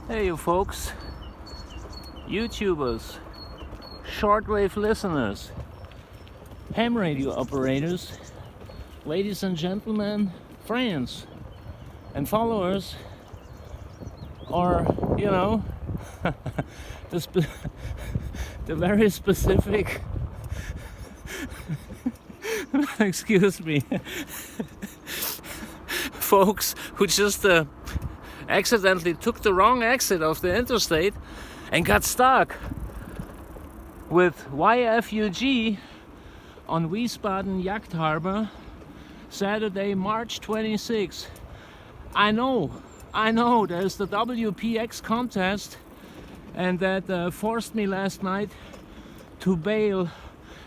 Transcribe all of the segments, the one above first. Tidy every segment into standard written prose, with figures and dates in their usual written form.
Hey you folks, YouTubers, shortwave listeners, ham radio operators, ladies and gentlemen, friends and followers, or the very specific excuse me folks who just accidentally took the wrong exit of the interstate and got stuck with YFUG on Wiesbaden Yacht Harbor, Saturday, March 26. I know, there's the WPX contest, and that forced me last night to bail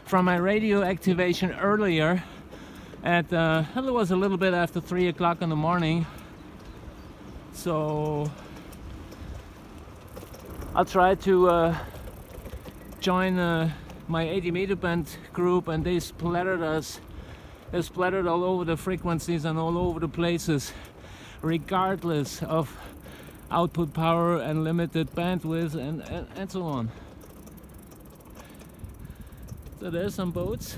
from my radio activation earlier at, it was a little bit after 3 o'clock in the morning. So I'll try to join my 80-meter band group, and they splattered all over the frequencies and all over the places, regardless of output power and limited bandwidth and so on. So there's some boats.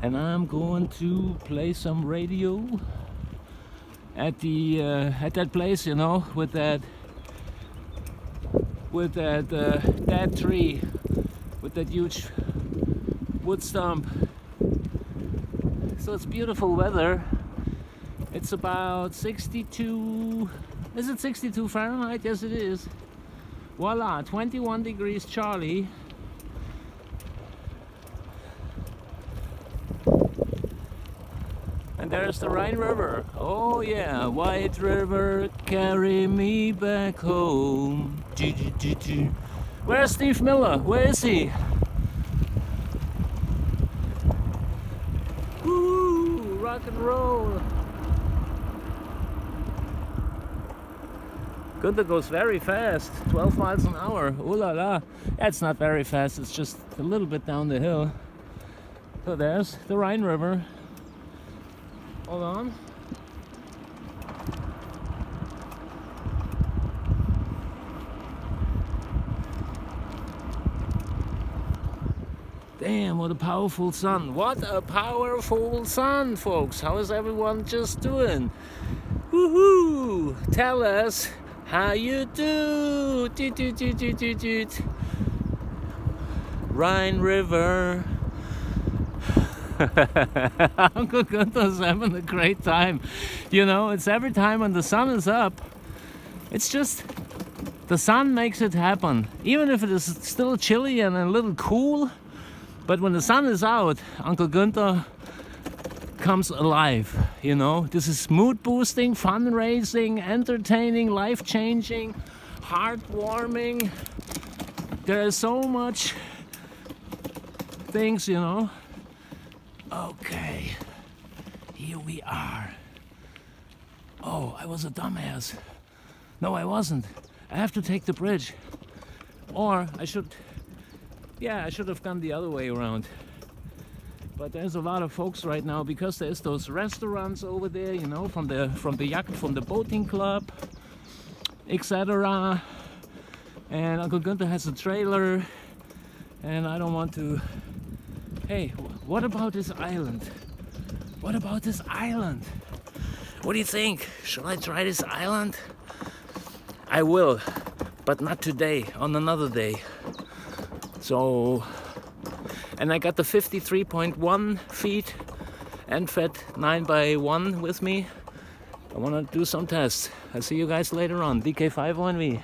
And I'm going to play some radio at the at that place, with that dead tree, with that huge wood stump. So it's beautiful weather. It's about 62. Is it 62 Fahrenheit? Yes, it is. Voila, 21 degrees Charlie. And there's the Rhine River. Oh yeah, White River, carry me back home. Where's Steve Miller? Where is he? Woo, rock and roll. Gunther goes very fast, 12 miles an hour. Ooh la la. That's not very fast, it's just a little bit down the hill. So there's the Rhine River. Hold on. Damn, what a powerful sun. What a powerful sun, folks. How is everyone just doing? Woohoo! Tell us how you do. Rhine River. Uncle Gunther's having a great time. It's every time when the sun is up, it's just the sun makes it happen. Even if it is still chilly and a little cool, but when the sun is out, Uncle Gunther comes alive. This is mood boosting, fundraising, entertaining, life changing, heartwarming. There is so much things, Okay, here we are. Oh, I was a dumbass. No, I wasn't. I have to take the bridge. Or I should have gone the other way around. But there's a lot of folks right now because there's those restaurants over there, from the yacht, from the boating club, etc. And Uncle Gunther has a trailer, and I don't want to. Hey, what about this island? What about this island? What do you think? Shall I try this island? I will, but not today, on another day. So, and I got the 53.1 feet NFET 9x1 with me. I want to do some tests. I'll see you guys later on. DK5 on me.